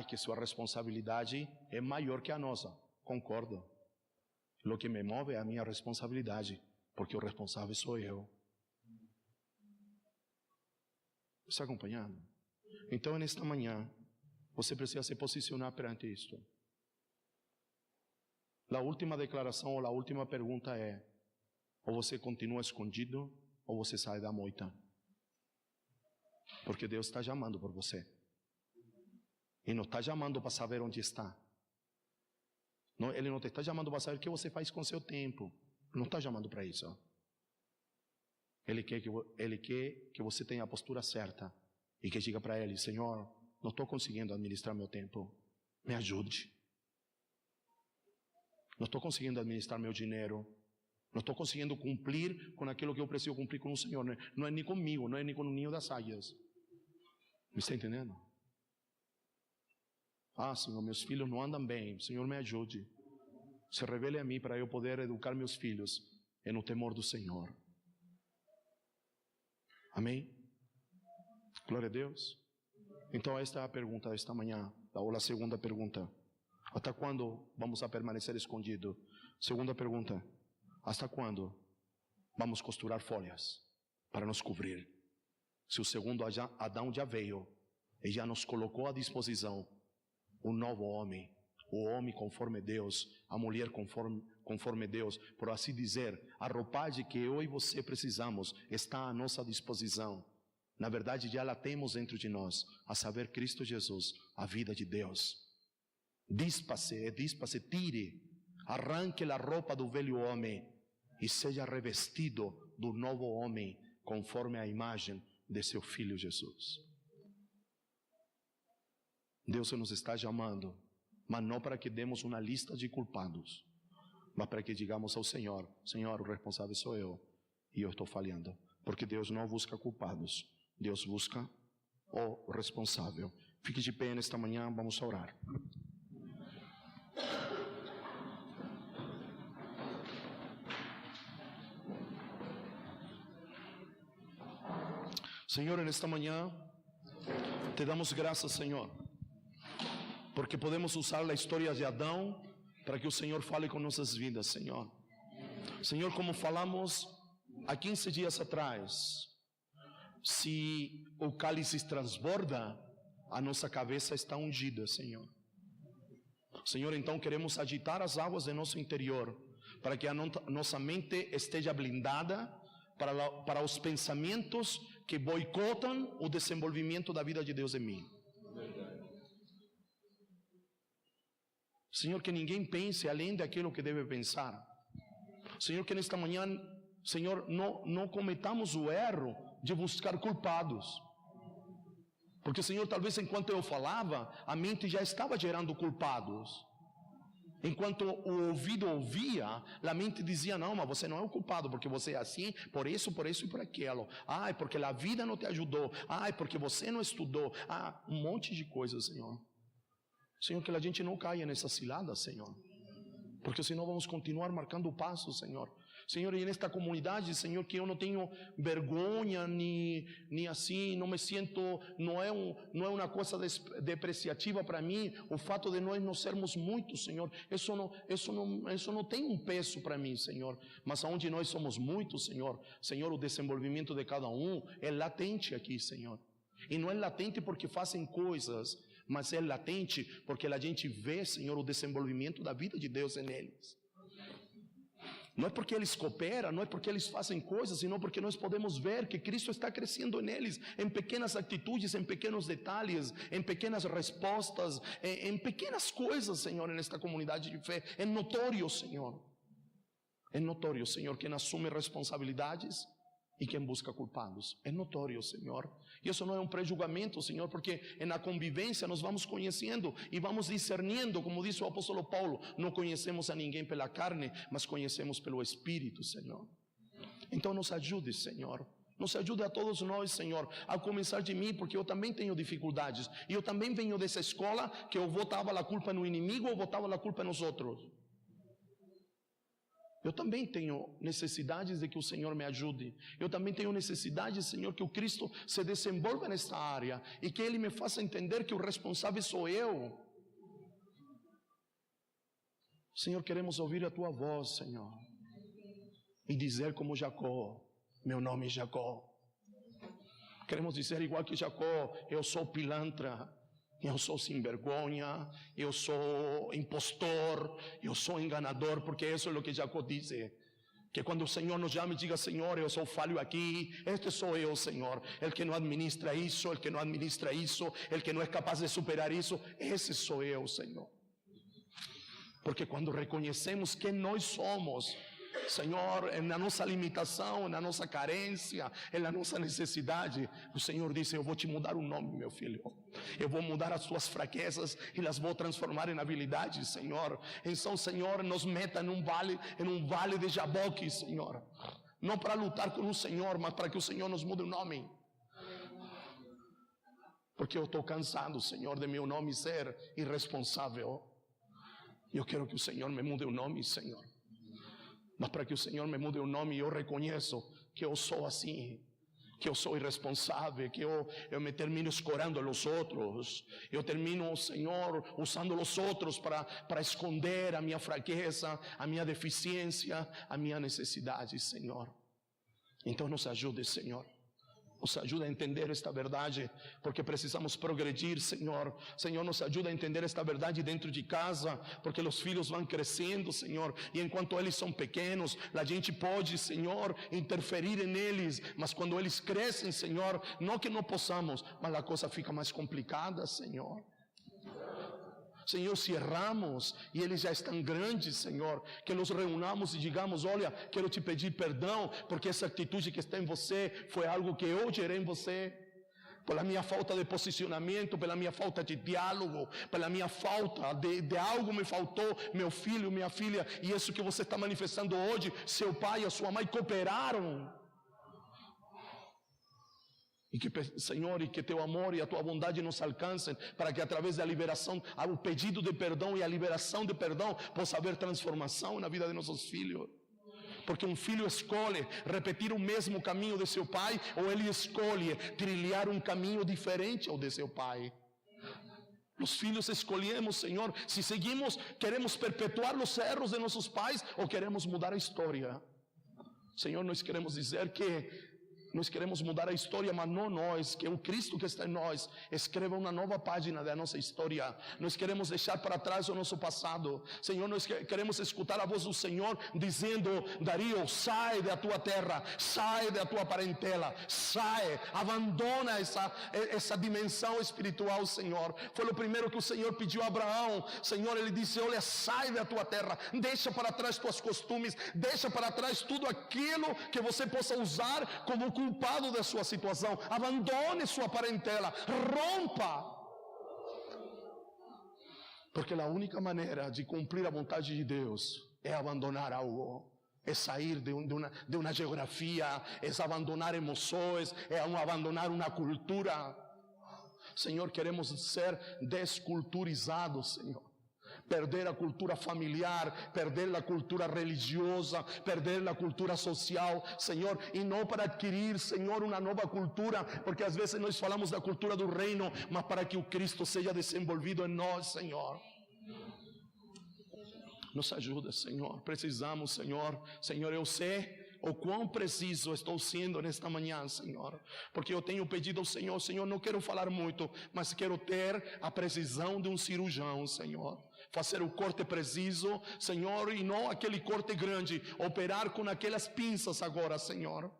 Que sua responsabilidade é maior que a nossa, concordo. O que me move é a minha responsabilidade, porque o responsável sou eu. Está acompanhando? Então, nesta manhã, você precisa se posicionar perante isto. A última declaração ou a última pergunta é: ou você continua escondido, ou você sai da moita. Porque Deus está chamando por você. E não está chamando para saber onde está. Não, Ele não te está chamando para saber o que você faz com seu tempo. Não está chamando para isso. Ele quer que você tenha a postura certa. E que diga para Ele: Senhor, não estou conseguindo administrar meu tempo. Me ajude. Não estou conseguindo administrar meu dinheiro. Não estou conseguindo cumprir com aquilo que eu preciso cumprir com o Senhor. Não é nem comigo, não é nem com o ninho das águias. Me está entendendo? Senhor, meus filhos não andam bem. Senhor, me ajude. Se revele a mim para eu poder educar meus filhos no temor do Senhor. Amém? Glória a Deus. Então esta é a pergunta desta manhã, ou a segunda pergunta: até quando vamos a permanecer escondido? Segunda pergunta: até quando vamos costurar folhas para nos cobrir? Se o segundo Adão já veio e já nos colocou à disposição um novo homem, o homem conforme Deus, a mulher conforme Deus, por assim dizer, a roupagem que eu e você precisamos está à nossa disposição. Na verdade, já a temos dentro de nós, a saber, Cristo Jesus, a vida de Deus. Dispa-se, tire, arranque a roupa do velho homem e seja revestido do novo homem, conforme a imagem de seu Filho Jesus. Deus nos está chamando, mas não para que demos uma lista de culpados, mas para que digamos ao Senhor: Senhor, o responsável sou eu, e eu estou falhando. Porque Deus não busca culpados, Deus busca o responsável. Fique de pé nesta manhã, vamos orar. Senhor, nesta manhã, te damos graças, Senhor, porque podemos usar a história de Adão para que o Senhor fale com nossas vidas, Senhor. Senhor, como falamos há 15 dias atrás, se o cálice transborda, a nossa cabeça está ungida, Senhor. Senhor, então queremos agitar as águas de nosso interior, para que a nossa mente esteja blindada para os pensamentos que boicotam o desenvolvimento da vida de Deus em mim. Senhor, que ninguém pense além daquilo que deve pensar. Senhor, que nesta manhã, Senhor, não cometamos o erro de buscar culpados. Porque, Senhor, talvez enquanto eu falava, a mente já estava gerando culpados. Enquanto o ouvido ouvia, a mente dizia: não, mas você não é o culpado, porque você é assim, por isso e por aquilo. Porque a vida não te ajudou. Porque você não estudou. Um monte de coisas, Senhor. Senhor, que a gente não caia nessa cilada, Senhor. Porque senão vamos continuar marcando o passo, Senhor. Senhor, e nesta comunidade, Senhor, que eu não tenho vergonha, nem assim, não me sinto, não é uma coisa depreciativa para mim, o fato de nós não sermos muitos, Senhor, isso não tem um peso para mim, Senhor, mas onde nós somos muitos, Senhor, o desenvolvimento de cada um é latente aqui, Senhor, e não é latente porque fazem coisas, mas é latente porque a gente vê, Senhor, o desenvolvimento da vida de Deus neles. Não é porque eles cooperam, não é porque eles fazem coisas, senão porque nós podemos ver que Cristo está crescendo neles, em pequenas atitudes, em pequenos detalhes, em pequenas respostas, em pequenas coisas, Senhor, nesta comunidade de fé. É notório, Senhor. É notório, Senhor, quem assume responsabilidades e quem busca culpados. É notório, Senhor. E isso não é um pré-julgamento, Senhor, porque na convivência nós vamos conhecendo e vamos discernindo, como disse o apóstolo Paulo, não conhecemos a ninguém pela carne, mas conhecemos pelo Espírito, Senhor. Então nos ajude, Senhor. Nos ajude a todos nós, Senhor, a começar de mim, porque eu também tenho dificuldades. E eu também venho dessa escola que eu botava a culpa no inimigo ou botava a culpa nos outros. Eu também tenho necessidades de que o Senhor me ajude. Eu também tenho necessidade, Senhor, que o Cristo se desenvolva nessa área e que Ele me faça entender que o responsável sou eu. Senhor, queremos ouvir a Tua voz, Senhor, e dizer como Jacó: meu nome é Jacó. Queremos dizer igual que Jacó: eu sou pilantra, eu sou sem vergonha, eu sou impostor, eu sou enganador, porque isso é o que Jacó disse. Que quando o Senhor nos chama e diga: Senhor, eu sou falho aqui, este sou eu, Senhor, el que não administra isso, el que não administra isso, el que não é capaz de superar isso, esse sou eu, Senhor. Porque quando reconhecemos quem nós somos, Senhor, na nossa limitação, na nossa carência, na nossa necessidade, o Senhor disse: eu vou te mudar o nome, meu filho. Eu vou mudar as suas fraquezas e as vou transformar em habilidades, Senhor. Então, Senhor, nos meta em um vale de Jaboque, Senhor. Não para lutar com o Senhor, mas para que o Senhor nos mude o nome. Porque eu estou cansado, Senhor, de meu nome ser irresponsável. Eu quero que o Senhor me mude o nome, Senhor. Mas para que o Senhor me mude o nome, eu reconheço que eu sou assim, que eu sou irresponsável, que eu me termino escorando os outros, eu termino, Senhor, usando os outros para esconder a minha fraqueza, a minha deficiência, a minha necessidade, Senhor. Então nos ajude, Senhor. Nos ajuda a entender esta verdade, porque precisamos progredir, Senhor. Senhor, nos ajuda a entender esta verdade dentro de casa, porque os filhos vão crescendo, Senhor, e enquanto eles são pequenos, a gente pode, Senhor, interferir neles, mas quando eles crescem, Senhor, não que não possamos, mas a coisa fica mais complicada, Senhor. Senhor, se erramos e eles já estão grandes, Senhor, que nos reunamos e digamos: olha, quero te pedir perdão, porque essa atitude que está em você foi algo que eu gerei em você, pela minha falta de posicionamento, pela minha falta de diálogo, pela minha falta de algo me faltou, meu filho, minha filha, e isso que você está manifestando hoje, seu pai e a sua mãe cooperaram. E que, Senhor, e que teu amor e a tua bondade nos alcancem, para que através da liberação, o pedido de perdão e a liberação de perdão, possa haver transformação na vida de nossos filhos. Porque um filho escolhe repetir o mesmo caminho de seu pai, ou ele escolhe trilhar um caminho diferente ao de seu pai. Os filhos escolhemos, Senhor, se seguimos, queremos perpetuar os erros de nossos pais, ou queremos mudar a história. Senhor, nós queremos dizer que nós queremos mudar a história, mas não nós, que o Cristo que está em nós escreva uma nova página da nossa história. Nós queremos deixar para trás o nosso passado. Senhor, nós queremos escutar a voz do Senhor dizendo: Dario, sai da tua terra, sai da tua parentela, sai, abandona essa dimensão espiritual, Senhor. Foi o primeiro que o Senhor pediu a Abraão. Senhor, ele disse: olha, sai da tua terra, deixa para trás tuas costumes, deixa para trás tudo aquilo que você possa usar como culpado da sua situação. Abandone sua parentela, rompa. Porque a única maneira de cumprir a vontade de Deus é abandonar algo, é sair de uma geografia, é abandonar emoções, é abandonar uma cultura. Senhor, queremos ser desculturizados, Senhor, perder a cultura familiar, perder a cultura religiosa, perder a cultura social, Senhor, e não para adquirir, Senhor, uma nova cultura, porque às vezes nós falamos da cultura do reino, mas para que o Cristo seja desenvolvido em nós, Senhor. Nos ajuda, Senhor, precisamos, Senhor. Senhor, eu sei o quão preciso estou sendo nesta manhã, Senhor, porque eu tenho pedido ao Senhor, Senhor, não quero falar muito, mas quero ter a precisão de um cirurgião, Senhor, fazer o corte preciso, Senhor, e não aquele corte grande, operar com aquelas pinças agora, Senhor,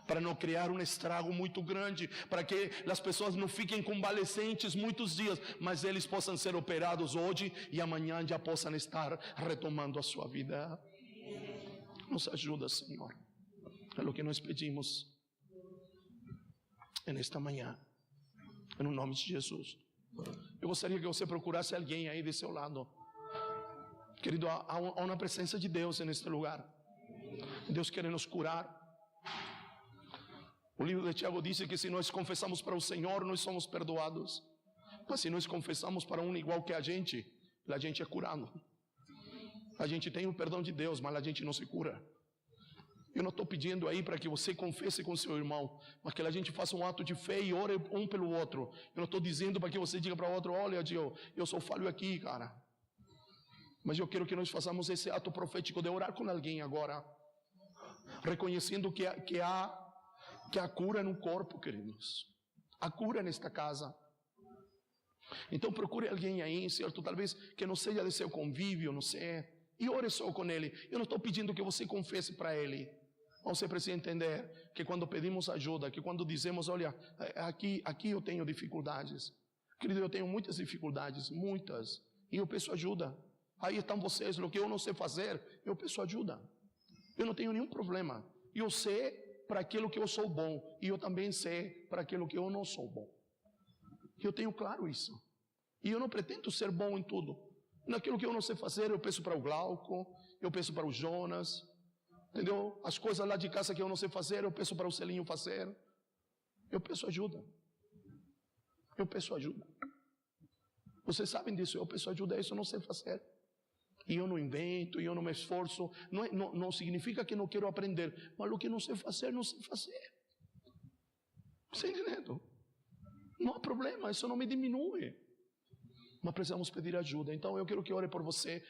para não criar um estrago muito grande, para que as pessoas não fiquem convalescentes muitos dias, mas eles possam ser operados hoje e amanhã já possam estar retomando a sua vida. Nos ajuda, Senhor, é o que nós pedimos nesta manhã, no nome de Jesus. Eu gostaria que você procurasse alguém aí de seu lado. Querido, há uma presença de Deus neste lugar. Deus quer nos curar. O livro de Tiago diz que se nós confessamos para o Senhor, nós somos perdoados. Mas se nós confessamos para um igual que a gente é curado. A gente tem o perdão de Deus, mas a gente não se cura. Eu não estou pedindo aí para que você confesse com seu irmão, mas que a gente faça um ato de fé e ore um pelo outro. Eu não estou dizendo para que você diga para o outro, olha, eu sou falho aqui, cara. Mas eu quero que nós façamos esse ato profético de orar com alguém agora, reconhecendo que há cura no corpo, queridos. Há cura nesta casa. Então procure alguém aí, certo? Talvez que não seja de seu convívio, não sei. E ore só com ele. Eu não estou pedindo que você confesse para ele. Você precisa entender que quando pedimos ajuda, que quando dizemos, olha, aqui eu tenho dificuldades. Querido, eu tenho muitas dificuldades, muitas. E eu peço ajuda. Aí estão vocês, o que eu não sei fazer, eu peço ajuda. Eu não tenho nenhum problema. Eu sei para aquilo que eu sou bom. E eu também sei para aquilo que eu não sou bom. Eu tenho claro isso. E eu não pretendo ser bom em tudo. Naquilo que eu não sei fazer, eu peço para o Glauco, eu peço para o Jonas, entendeu? As coisas lá de casa que eu não sei fazer, eu peço para o Celinho fazer. Eu peço ajuda. Eu peço ajuda. Vocês sabem disso, eu peço ajuda, isso eu não sei fazer. E eu não invento, e eu não me esforço. Não significa que não quero aprender, mas o que não sei fazer, não sei fazer. Você entendendo? Não há problema, isso não me diminui. Mas precisamos pedir ajuda. Então eu quero que ore por você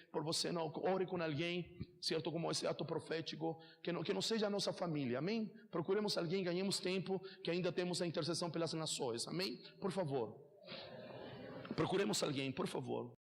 não, ore com alguém, certo, como esse ato profético, que não seja a nossa família, amém? Procuremos alguém, ganhemos tempo, que ainda temos a intercessão pelas nações, amém? Por favor, procuremos alguém, por favor.